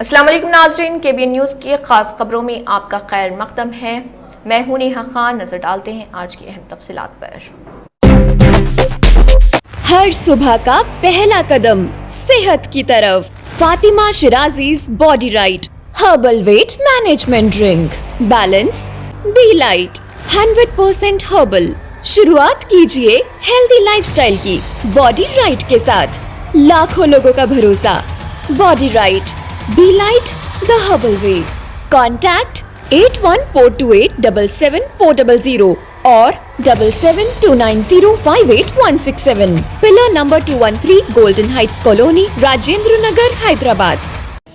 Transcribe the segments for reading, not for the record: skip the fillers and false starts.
अस्सलाम वालेकुम नाज़रीन, KBN न्यूज़ की खास खबरों में आपका खैर मक़दम है। मैं हूं नेहा खान। नजर डालते हैं आज की अहम तफसीलात पर। हर सुबह का पहला कदम सेहत की तरफ। Fatima Shirazi's Body Right herbal weight management drink, balance be light 100% herbal. शुरुआत कीजिए हेल्दी लाइफस्टाइल की बॉडी राइट के साथ। लाखों लोगों का भरोसा, Body Right be light the herbal way. Contact 8142877400 और 7729058167। Pillar number 213 Golden Heights Colony, Rajendra Nagar, Hyderabad.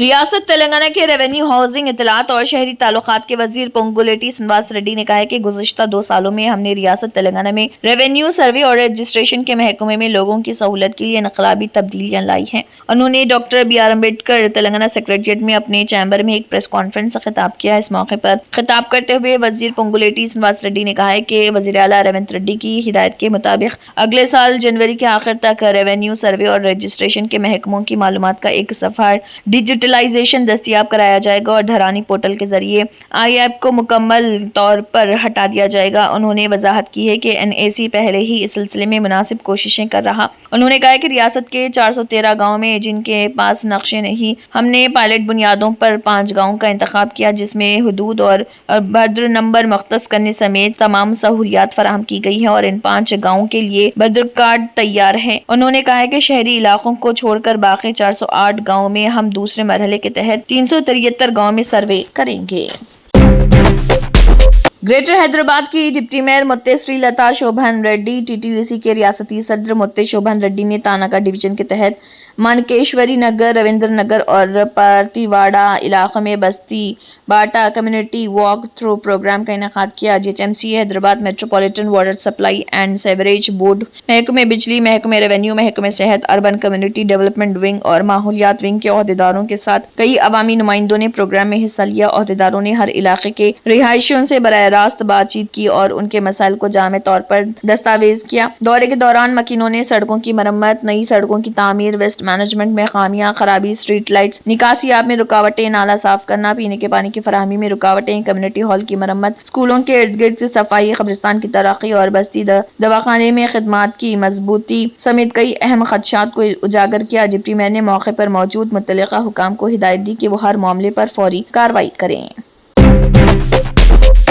रियासत तेलंगाना के रेवेन्यू, हाउसिंग, इत्तलात और शहरी ताल्लुकात के वजीर पोंगुलेटी श्रीनिवास रेड्डी ने कहा है कि गुज़िश्ता 2 सालों में हमने रियासत तेलंगाना में रेवेन्यू, सर्वे और रजिस्ट्रेशन के महकमे में लोगों की सहूलत के लिए इनकलाबी तब्दीलियां लाई हैं। उन्होंने doctor BR Ambedkar Telangana secretariat में अपने चैम्बर में एक प्रेस कॉन्फ्रेंस से खिताब किया। इस मौके पर खिताब करते हुए वजीर पोंगुलेटी श्रीनिवास रेड्डी ने कहा है कि वजीर आला रेवंत रेड्डी की हिदायत के मुताबिक अगले साल जनवरी के आखिर तक रेवेन्यू, सर्वे और रजिस्ट्रेशन के महकमों की मालूमात का एक सफा डिजिटलाइजेशन दस्तियाब कराया जाएगा और धरानी पोर्टल के जरिए IAP को मुकम्मल तौर पर हटा दिया जाएगा। उन्होंने वजाहत की है कि NAC पहले ही इस सिलसिले में मुनासिब कोशिशें कर रहा। उन्होंने कहा कि रियासत के 413 गाँव में जिनके पास नक्शे नहीं, हमने पायलट बुनियादों पर 5 गाँव का इंतखाब किया, जिसमें हुदूद और भद्र नंबर मख्तस करने समेत तमाम सहूलियात फराहम की गई है और इन 5 गाँव के लिए भद्र कार्ड तैयार है। उन्होंने कहा कि शहरी इलाकों को छोड़कर बाकी 408 गाँव में हम दूसरे मरहले के तहत 373 गाँव में सर्वे करेंगे। ग्रेटर हैदराबाद की डिप्टी मेयर मुत्ते श्री लता शोभन रेड्डी, TTUC के रियासती सदर मुत्ते शोभन रेड्डी ने तानाका डिवीजन के तहत मानकेश्वरी नगर, रविंद्र नगर और पार्तीवाड़ा इलाके में बस्ती बाटा कम्युनिटी वॉक थ्रू प्रोग्राम का इनेकाद किया। GHMC Hyderabad metropolitan water supply and sewerage board, महकमे बिजली, महकमे रेवेन्यू, महकमे सेहत, अर्बन कम्युनिटी डेवलपमेंट विंग और माहौलियात विंग के अहदेदारों के साथ कई अवामी नुमाइंदों ने प्रोग्राम में हिस्सा लिया। अहदेदारों ने हर इलाके के रिहायशियों से बराह रास्त बातचीत की और उनके मसाइल को जामे तौर पर दस्तावेज किया। दौरे के दौरान मकीनों ने सड़कों की मरम्मत, नई सड़कों की तामीर, वेस्ट मैनेजमेंट में खामियां, खराबी, स्ट्रीट लाइट्स, निकासियाब में रुकावटें, नाला साफ करना, पीने के पानी की फराहमी में रुकावटें, कम्युनिटी हॉल की मरम्मत, स्कूलों के इर्द गिर्द से सफाई, कब्रिस्तान की तरक्की और बस्ती दवाखाने में खिदमात की मजबूती समेत कई अहम खदशात को उजागर किया। डिप्टी मेयर ने मौके पर मौजूद मुतल्लिका हुकाम को हिदायत दी कि वो हर मामले पर फौरी कार्रवाई करें।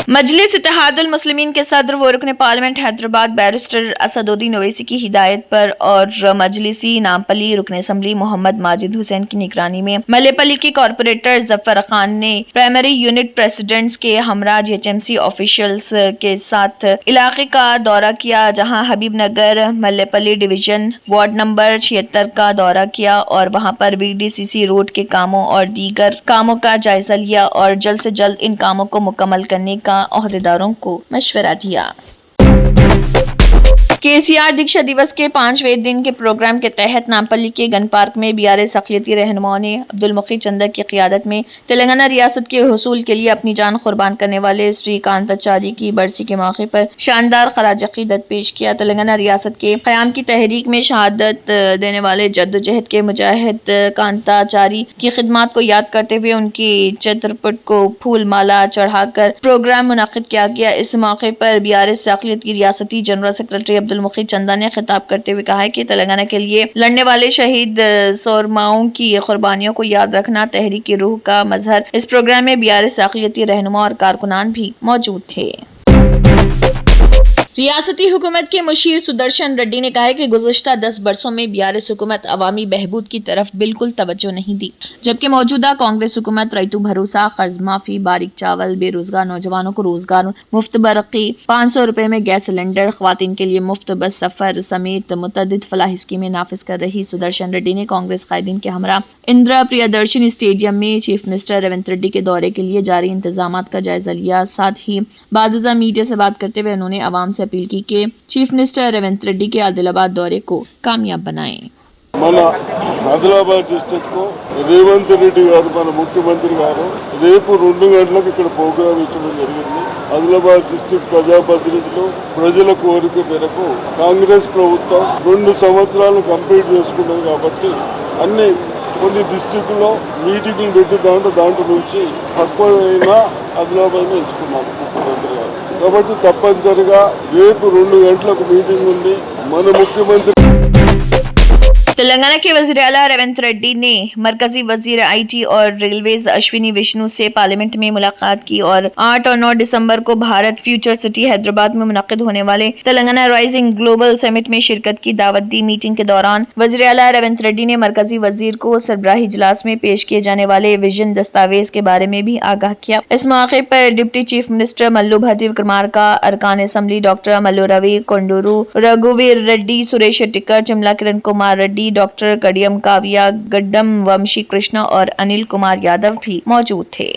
मजलिस इत्तेहादुल मुस्लिमीन के सदर व रुकन पार्लियामेंट हैदराबाद बैरिस्टर असदुद्दीन ओवैसी की हिदायत पर और मजलिसी नामपली रुकन असम्बली मोहम्मद माजिद हुसैन की निगरानी में मल्लेपल्ली के कॉर्पोरेटर जफर खान ने प्राइमरी यूनिट प्रेसिडेंट्स के हमरा GHMC ऑफिशियल्स के साथ इलाके का दौरा किया, जहां हबीब नगर मल्लेपल्ली डिवीजन वार्ड नंबर 76 का दौरा किया और वहां पर VDCC रोड के कामों और दीगर कामों का जायजा लिया और जल्द से जल्द इन कामों को मुकम्मल करने का अहदेदारों को मशवरा दिया। KCR दीक्षा दिवस के 5वें दिन के प्रोग्राम के तहत नामपल्ली के गन पार्क में BRS अक़लियती रहनुमाओं ने अब्दुल मुखी चंदा की क़ियादत में तेलंगाना रियासत के हुसूल के लिए अपनी जान कुर्बान करने वाले श्री कांताचारी की बरसी के मौके पर शानदार खराज अक़ीदत पेश किया। तेलंगाना रियासत के क़याम की तहरीक में शहादत देने वाले जद्दोजहद के मुजाहिद कांताचारी की खिदमात को याद करते हुए उनकी चित्रपट को फूल माला चढ़ाकर प्रोग्राम मुनाकिद किया गया। इस मौके पर BRS अक़लियत की रियासती जनरल सेक्रेटरी अब्दुल मुखी चंदा ने खिताब करते हुए कहा है कि तेलंगाना के लिए लड़ने वाले शहीद सोरमाओं की कुर्बानियों को याद रखना तहरीक की रूह का मजहर। इस प्रोग्राम में BRS अक़लियती रहनुमा और कारकुनान भी मौजूद थे। रियासती हुकूमत के मुशीर सुदर्शन रेड्डी ने कहा है कि गुज़श्ता 10 बरसों में BRS हुकूमत अवामी बहबूद की तरफ बिल्कुल तवज्जो नहीं दी, जबकि मौजूदा कांग्रेस हुकूमत रैतु भरोसा, कर्ज माफी, बारीक चावल, बेरोजगार नौजवानों को रोजगार, मुफ्त बरक़ी, 500 रुपए में गैस सिलेंडर, ख्वातीन के लिए मुफ्त बस सफर समेत मुतअद्दिद फलाही स्कीमें नाफिज कर रही। सुदर्शन रेड्डी ने कांग्रेस कायदीन के हमरा इंदिरा प्रियदर्शनी स्टेडियम में चीफ मिनिस्टर रेवंत रेड्डी के दौरे के लिए जारी इंतजामात का जायजा लिया। साथ ही बादजा मीडिया से बात करते हुए उन्होंने आवाम से अपील की कि चीफ मिनिस्टर रेवंत रेड्डी के आदिलाबाद दौरे को कामयाब बनाएं। మన ఆదిలాబాద్ డిస్ట్రిక్ట్ కు రేవంత్ రెడ్డి గారు మన ముఖ్యమంత్రి గారు రేపు 2 గంటలకు ఇక్కడ ప్రోగ్రాం ఇచ్చడం జరిగింది। ఆదిలాబాద్ డిస్ట్రిక్ట్ ప్రజాప్రతినిధులు ప్రజల కోరిక మేరకు కాంగ్రెస్ ప్రభుత్వం 2 సంవత్సరాలు కంప్లీట్ చేసుకున్నది కాబట్టి అన్ని కొన్ని డిస్టిక్లో మీటింగులు పెట్టి దాంట్లో నుంచి తక్కువైనా ఆదిలాబాద్ ఎంచుకున్నాము ముఖ్యమంత్రి గారు. కాబట్టి తప్పనిసరిగా రేపు 2 గంటలకు మీటింగ్ ఉంది. మన ముఖ్యమంత్రి तेलंगाना के वजीर आला रेवंत रेड्डी ने मरकजी वजीर IT और रेलवेज अश्विनी विष्णु से पार्लियामेंट में मुलाकात की और 8 और 9 दिसंबर को भारत फ्यूचर सिटी हैदराबाद में मुनक्किद होने वाले तेलंगाना राइजिंग ग्लोबल समिट में शिरकत की दावत दी। मीटिंग के दौरान वजीर आला रेवंत रेड्डी ने मरकजी वजीर को सरबराही इजलास में पेश किए जाने वाले विजन दस्तावेज के बारे में भी आगाह किया। इस मौके पर डिप्टी चीफ मिनिस्टर मल्लू भट्टी विक्रमार्का, अरकान असम्बली डॉक्टर मल्लू रवि कोंडूरू, रघुवीर रेड्डी, सुरेश टिक्कर, चिमला किरण कुमार रेड्डी, डॉक्टर कडियम काव्या, गड्डम वंशी कृष्णा और अनिल कुमार यादव भी मौजूद थे।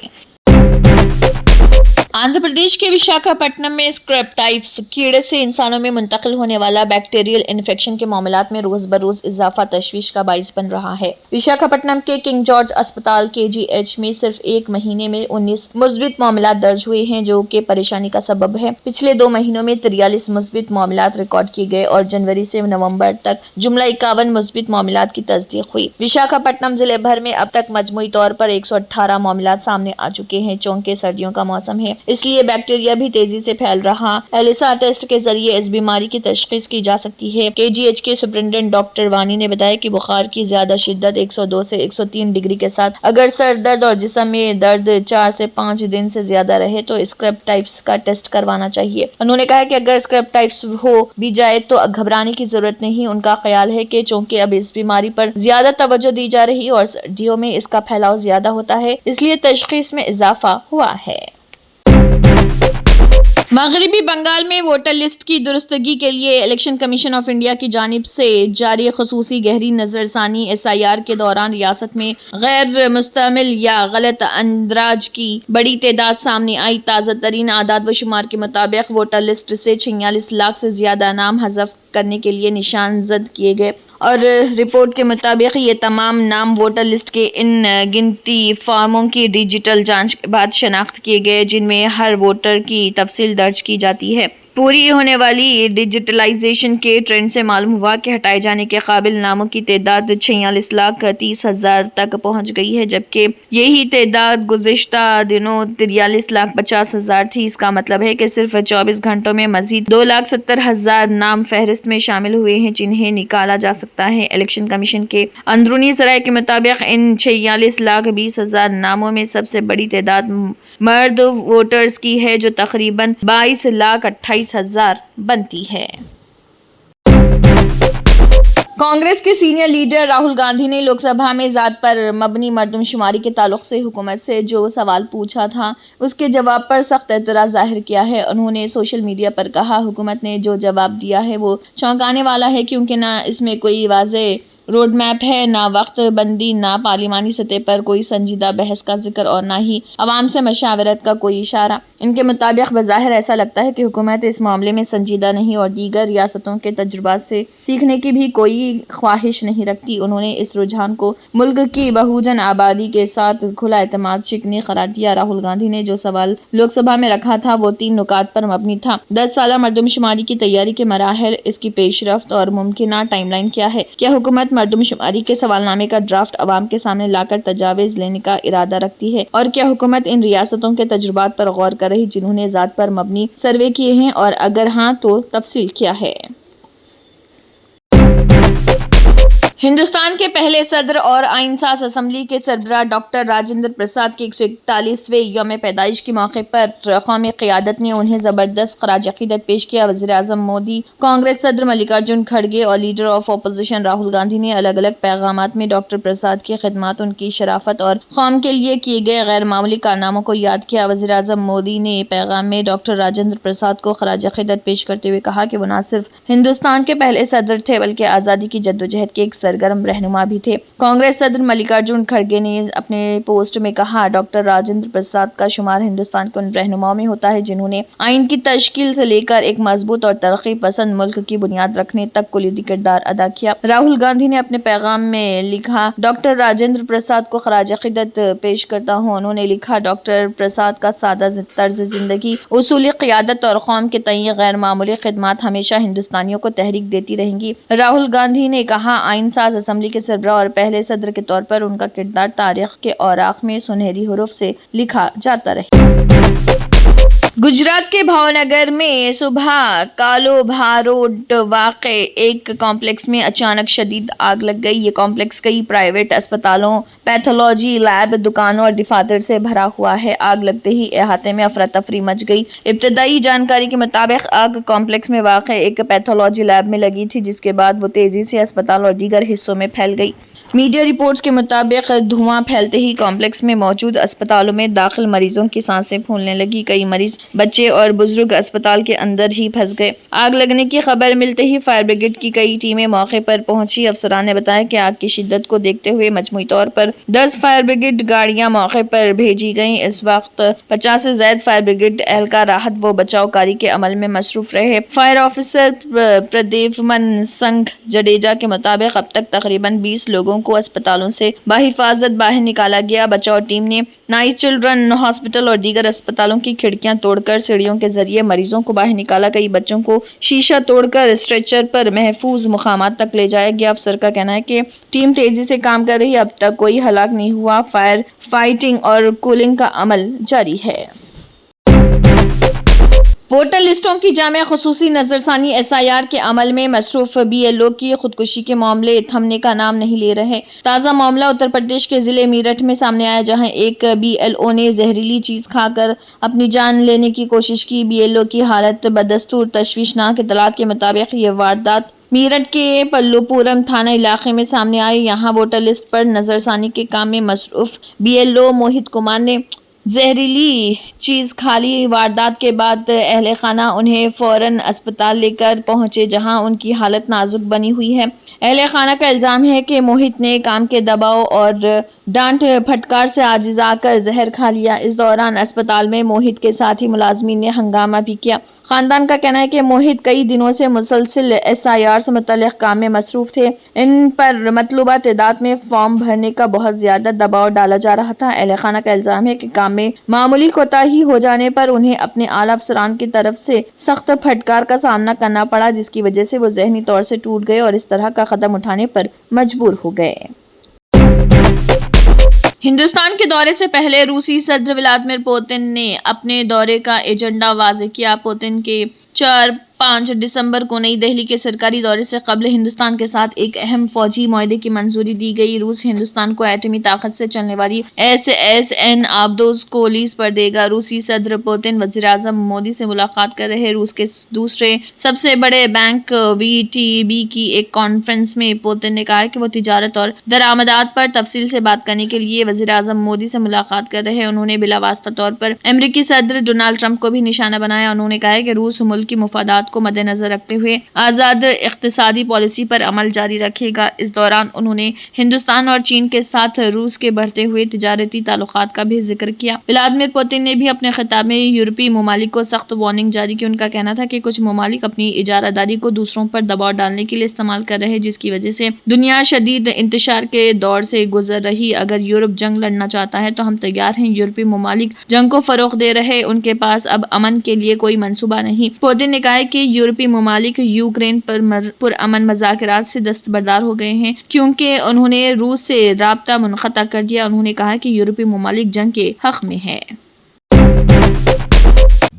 आंध्र प्रदेश के विशाखापट्टनम में स्क्रैब टाइफ्स कीड़े से इंसानों में मुंतकिल होने वाला बैक्टीरियल इन्फेक्शन के मामलात में रोज बरोज इजाफा तशवीश का बाइस बन रहा है। विशाखापट्टनम के किंग जॉर्ज अस्पताल KGH में सिर्फ 1 महीने में 19 मुस्बित मामलात दर्ज हुए हैं, जो कि परेशानी का सबब है। पिछले 2 महीनों में 43 मुस्बित मामलात रिकॉर्ड किए गए और जनवरी से नवंबर तक जुमला 51 मुस्बित मामलात की तस्दीक हुई। विशाखापट्टनम जिले भर में अब तक मजमूई तौर पर 118 मामलात सामने आ चुके हैं। चूंकि सर्दियों का मौसम है, इसलिए बैक्टीरिया भी तेजी से फैल रहा। एलिसा टेस्ट के जरिए इस बीमारी की तशखीस की जा सकती है। KGH के सुपरिटेंडेंट डॉक्टर वानी ने बताया कि बुखार की ज्यादा शिद्दत 102 से 103 डिग्री के साथ अगर सर दर्द और जिस्म में दर्द 4 से 5 दिन से ज्यादा रहे तो स्क्रैब टाइफ्स का टेस्ट करवाना चाहिए। उन्होंने कहा कि अगर स्क्रैब टाइफ्स हो भी जाए तो घबराने की जरूरत नहीं। उनका ख्याल है कि चूंकि अब इस बीमारी पर ज्यादा तवज्जो दी जा रही और सर्दियों में इसका फैलाव ज्यादा होता है, इसलिए तशखीस में इजाफा हुआ है। मगरबी बंगाल में वोटर लिस्ट की दुरुस्तगी के लिए इलेक्शन कमीशन ऑफ इंडिया की जानिब से जारी खसूसी गहरी नजरसानी SIR के दौरान रियासत में गैर मुस्तमिल या गलत अंदराज की बड़ी तादाद सामने आई। ताज़ा तरीन आदाद व शुमार के मुताबिक वोटर लिस्ट से 46 लाख से ज्यादा नाम हज़फ करने के लिए निशानजद किए गए और रिपोर्ट के मुताबिक ये तमाम नाम वोटर लिस्ट के इन गिनती फॉर्मों की डिजिटल जांच के बाद शनाख्त किए गए, जिनमें हर वोटर की तफसील दर्ज की जाती है। पूरी होने वाली डिजिटलाइजेशन के ट्रेंड से मालूम हुआ कि हटाए जाने के काबिल नामों की तादाद 46,30,000 तक पहुंच गई है, जबकि यही तादाद गुज़िश्ता दिनों 43,50,000 थी। इसका मतलब है कि सिर्फ 24 घंटों में मजीद 2,70,000 नाम फहरिस्त में शामिल हुए हैं, जिन्हें निकाला जा सकता है। इलेक्शन कमीशन के अंदरूनी ज़राए के मुताबिक इन 46,20,000 नामों में सबसे बड़ी तादाद मर्द वोटर्स की है, जो तकरीबन 22,28,000 बनती है। कांग्रेस के सीनियर लीडर राहुल गांधी ने लोकसभा में जात पर मबनी मर्दमशुमारी के ताल्लुक से हुकूमत से जो सवाल पूछा था, उसके जवाब पर सख्त एतराज़ जाहिर किया है। उन्होंने सोशल मीडिया पर कहा, हुकूमत ने जो जवाब दिया है वो चौंकाने वाला है, क्योंकि ना इसमें कोई वाज़ेह रोड मैप है, ना वक्त बंदी, ना पार्लिमानी सतह पर कोई संजीदा बहस का जिक्र और ना ही अवाम से मशावरत का कोई इशारा। इनके मुताबिक बज़ाहिर ऐसा लगता है कि हुकूमत इस मामले में संजीदा नहीं और दीगर रियासतों के तजुर्बात से सीखने की भी कोई ख्वाहिश नहीं रखती। उन्होंने इस रुझान को मुल्क की बहुजन आबादी के साथ खुला एतमाद शिकनी करार दिया। राहुल गांधी ने जो सवाल लोकसभा में रखा था वो 3 नुकात पर मबनी था। 10 साला मर्दमशुमारी की तैयारी के मराहल, इसकी पेशरफ्त और मुमकिना टाइमलाइन क्या है। क्या हुकूमत मर्दमशुमारी के सवालनामे का ड्राफ्ट अवाम के सामने लाकर तजावीज़ लेने का इरादा रखती है, और क्या हुकूमत इन रियासतों के तजुर्बात पर गौर कर रही जिन्होंने ज़ात पर मबनी सर्वे किए हैं, और अगर हाँ तो तफसील क्या है। हिंदुस्तान के पहले सदर और आइनसाज असम्बली के सरबराह डॉक्टर राजेंद्र प्रसाद के 141वें यौम पैदाइश के मौके पर कौमी क़ियादत ने उन्हें ज़बरदस्त ख़राज अक़ीदत पेश किया। वज़ीर आज़म मोदी, कांग्रेस सदर मल्लिकार्जुन खड़गे और leader of opposition Rahul Gandhi ने अलग अलग पैगामात में डॉक्टर प्रसाद की खिदमत, उनकी शराफत और कौम के लिए किए गए गैर मामूली कारनामों को याद किया। वज़ीर आज़म मोदी ने पैगाम में डॉक्टर राजेंद्र प्रसाद को ख़राज अक़ीदत पेश करते हुए कहा कि वो न सिर्फ हिंदुस्तान के पहले सदर थे, बल्कि आज़ादी की जद्दोजहद के एक सरगर्म रहनुमा भी थे। कांग्रेस सदर मल्लिकार्जुन खड़गे ने अपने पोस्ट में कहा, डॉक्टर राजेंद्र प्रसाद का शुमार हिंदुस्तान के उन रहनुमाओं में होता है जिन्होंने आइन की तश्कील से लेकर एक मजबूत और तरक्की पसंद मुल्क की बुनियाद रखने तक कुलीदी किरदार अदा किया। राहुल गांधी ने अपने पैगाम में लिखा, डॉक्टर राजेंद्र प्रसाद को खराज अक़ीदत पेश करता हूँ। उन्होंने लिखा, डॉक्टर प्रसाद का सादा तर्ज जिंदगी, उसूली क़ियादत और कौम के तय गैर मामूली खिदमत हमेशा हिंदुस्तानियों को तहरीक देती रहेंगी। राहुल गांधी ने कहा, आइन साज असम्बली के सरबराह और पहले सदर के तौर पर उनका किरदार तारीख के औराख में सुनहरी हरूफ से लिखा जाता रहे। गुजरात के भावनगर में सुबह कालोभा रोड वाक़े एक कॉम्प्लेक्स में अचानक शदीद आग लग गई। ये कॉम्प्लेक्स कई प्राइवेट अस्पतालों, पैथोलॉजी लैब, दुकानों और दफातर से भरा हुआ है। आग लगते ही अहाते में अफरा तफरी मच गई। इब्तदाई जानकारी के मुताबिक आग कॉम्प्लेक्स में वाक़े एक पैथोलॉजी लैब में लगी थी, जिसके बाद वो तेजी से अस्पताल और दीगर हिस्सों में फैल गई। मीडिया रिपोर्ट्स के मुताबिक धुआं फैलते ही कॉम्प्लेक्स में मौजूद अस्पतालों में दाखिल मरीजों की सांसें फूलने लगी। कई मरीज, बच्चे और बुजुर्ग अस्पताल के अंदर ही फंस गए। आग लगने की खबर मिलते ही फायर ब्रिगेड की कई टीमें मौके पर पहुंची। अफसरान ने बताया कि आग की शिद्दत को देखते हुए मजमूई तौर पर 10 फायर ब्रिगेड गाड़ियां मौके पर भेजी गईं। इस वक्त 50 से ज्यादा फायर ब्रिगेड एहलकार राहत व बचाव कार्य के अमल में मसरूफ रहे। फायर ऑफिसर प्रदेवमन संघ जडेजा के मुताबिक अब तक तकरीबन 20 लोगों को अस्पतालों से बाहिफाजत बाहर निकाला गया। बचाव टीम ने नाइस चिल्ड्रन हॉस्पिटल और दीगर अस्पतालों की खिड़कियां तोड़कर सीढ़ियों के जरिए मरीजों को बाहर निकाला। कई बच्चों को शीशा तोड़कर स्ट्रेचर पर महफूज मुकामात तक ले जाया गया। अफसर का कहना है कि टीम तेजी से काम कर रही है। अब तक कोई हलाक नहीं हुआ। फायर फाइटिंग और कूलिंग का अमल जारी है। वोटर लिस्टों की जामे खुसूसी नजरसानी SIR के अमल में मसरूफ BLO की खुदकुशी के मामले थमने का नाम नहीं ले रहे। ताज़ा मामला उत्तर प्रदेश के जिले मीरठ में सामने आया, जहां एक BLO ने जहरीली चीज खाकर अपनी जान लेने की कोशिश की। BLO की हालत बदस्तूर तशवीशनाक। इत्तलात के मुताबिक ये वारदात मीरठ के पल्लूपुरम थाना इलाके में सामने आई। यहाँ वोटर लिस्ट पर नजरसानी के काम में मसरूफ BLO मोहित कुमार ने जहरीली चीज खा ली। वारदात के बाद अहले खाना उन्हें फौरन अस्पताल लेकर पहुंचे, जहां उनकी हालत नाजुक बनी हुई है। अहले खाना का इल्जाम है कि मोहित ने काम के दबाव और डांट फटकार से आजिज आकर जहर खा लिया। इस दौरान अस्पताल में मोहित के साथ ही मुलाजमीन ने हंगामा भी किया। खानदान का कहना है कि मोहित कई दिनों से मुसलसिल SIR से मुतल्लिक काम में मसरूफ थे। इन पर मतलूबा तादाद में फॉर्म भरने का बहुत ज्यादा दबाव डाला जा रहा था। अहले खाना का इल्जाम है कि काम में मामूली कोताही हो जाने पर उन्हें अपने आला अफसरान की तरफ से सख्त फटकार का सामना करना पड़ा, जिसकी वजह से वो जहनी तौर से टूट गए और इस तरह का कदम उठाने पर मजबूर हो गए। हिंदुस्तान के दौरे से पहले रूसी सदर व्लादिमीर पुतिन ने अपने दौरे का एजेंडा वाज़ेह किया। पुतिन के 4-5 दिसंबर को नई दिल्ली के सरकारी दौरे से कबल हिंदुस्तान के साथ एक अहम फौजी मुआहदे की मंजूरी दी गई। रूस हिंदुस्तान को एटमी ताकत से चलने वाली SSN आब्दोज को लीज पर देगा। रूसी सदर पुतिन वज़ीर-ए-आज़म मोदी से मुलाकात कर रहे। रूस के दूसरे सबसे बड़े बैंक VTB की एक कॉन्फ्रेंस में पुतिन ने कहा कि वो तिजारत और दरामदात पर तफसील से बात करने के लिए वज़ीर-ए-आज़म मोदी से मुलाकात कर रहे हैं। उन्होंने बिलावास्ता तौर पर अमेरिकी सदर डोनाल्ड ट्रंप को भी निशाना बनाया। उन्होंने कहा कि रूस मुल्क की मुफादात को मद्देनजर रखते हुए आज़ाद इक़्तिसादी पॉलिसी पर अमल जारी रखेगा। इस दौरान उन्होंने हिंदुस्तान और चीन के साथ रूस के बढ़ते हुए तिजारती ताल्लुकात का भी जिक्र किया। व्लादिमीर पुतिन ने भी अपने खिताब में यूरोपीय ममालिक को सख्त वार्निंग जारी की। उनका कहना था कि कुछ ममालिक अपनी इजारादारी को दूसरों पर दबाव डालने के लिए इस्तेमाल कर रहे हैं, जिसकी वजह से दुनिया शदीद इंतशार के दौर से गुजर रही। अगर यूरोप जंग लड़ना चाहता है तो हम तैयार हैं। यूरोपीय ममालिक जंग को फरोग दे रहे, उनके पास अब अमन के लिए कोई मंसूबा नहीं। पुतिन ने कहा कि यूरोपीय ममालिक यूक्रेन पर पुरअमन मुज़ाकरात से दस्तबरदार हो गए हैं, क्योंकि उन्होंने रूस से राब्ता मुनक़ता कर दिया। उन्होंने कहा कि यूरोपीय ममालिक जंग के हक में है।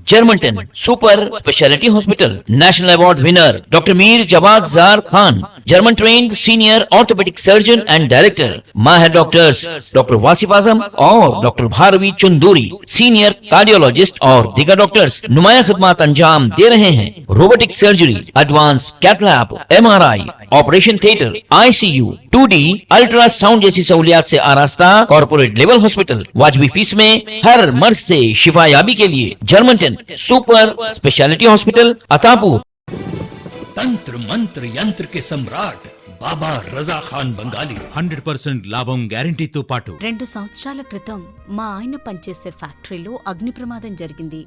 Germanten super speciality hospital national award winner doctor Mir Jawad Jar Khan, German trained senior orthopaedic surgeon and director, माहिर डॉक्टर्स डॉक्टर वासिफ आजम और doctor Bharvi Chanduri, senior cardiologist और दीगर डॉक्टर्स नुमाया खिदमत अंजाम दे रहे हैं। Robotic surgery, advance cath lab, MRI, operation theatre, ICU, 2D ultrasound जैसी सहूलियात से आरास्ता कॉर्पोरेट लेवल हॉस्पिटल। वाजबी फीस में हर मर्ज से शिफायाबी के लिए Germanton super speciality hospital Attapur. तंत्र मंत्र यंत्र के सम्राट బాబా రజా ఖాన్ బంగాలి 100% లాభం గ్యారంటీతో పాటు 2 సంవత్సరాల క్రితం మా ఆయన పనిచేసే ఫ్యాక్టరీలో అగ్ని ప్రమాదం జరిగింది.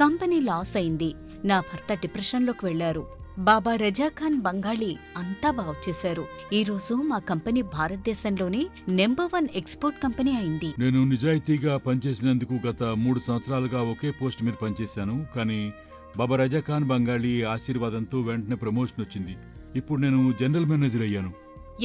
కంపెనీ లాస్ అయింది. నా భర్త డిప్రెషన్లోకి వెళ్లారు. బాబా రజాఖాన్ బంగాళీ అంతా బాగు చేశారు. ఈ రోజు మా కంపెనీ భారతదేశంలోనే నెంబర్ 1 ఎక్స్పోర్ట్ కంపెనీ అయింది. నేను నిజాయితీగా పనిచేసినందుకు గత 3 సంవత్సరాలుగా ఒకే పోస్ట్ మీద పనిచేశాను. కానీ బాబా రజాఖాన్ బంగాళీ ఆశీర్వాదంతో వెంటనే ప్రమోషన్ వచ్చింది. ఇప్పుడు నేను జనరల్ మేనేజర్ అయ్యాను.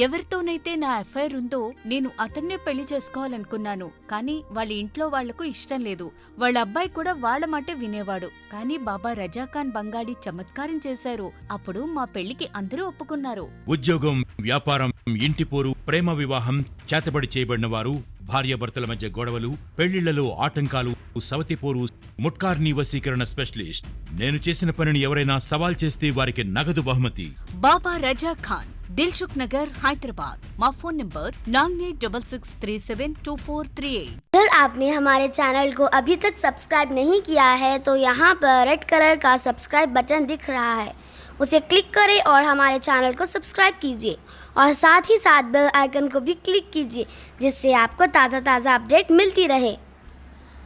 ఎవరితోనైతే నా ఎఫ్ఐఆర్ ఉందో నేను అతన్నే పెళ్లి చేసుకోవాలనుకున్నాను. కానీ వాళ్ళ ఇంట్లో వాళ్లకు ఇష్టం లేదు. వాళ్ళ అబ్బాయి కూడా వాళ్ళ మాటే వినేవాడు. కానీ బాబా రజాఖాన్ బంగాళీ చమత్కారం చేశారు. అప్పుడు మా పెళ్లికి అందరూ ఒప్పుకున్నారు. ఉద్యోగం, వ్యాపారం, ఇంటి పోరు, ప్రేమ వివాహం, చేతబడి చేయబడిన వారు, భార్యాభర్తల మధ్య గొడవలు, పెళ్లిళ్లలో ఆటంకాలు, సవతిపోరు, ముట్కార్నీ వశీకరణ స్పెషలిస్ట్. నేను చేసిన పనిని ఎవరైనా సవాల్ చేస్తే వారికి నగదు బహుమతి. బాబా రజాఖాన్, दिलसुख नगर, हैदराबाद। माँ फोन नंबर 9866372438। अगर आपने हमारे चैनल को अभी तक सब्सक्राइब नहीं किया है तो यहाँ पर रेड कलर का सब्सक्राइब बटन दिख रहा है, उसे क्लिक करें और हमारे चैनल को सब्सक्राइब कीजिए और साथ ही साथ बेल आइकन को भी क्लिक कीजिए, जिससे आपको ताज़ा अपडेट मिलती रहे।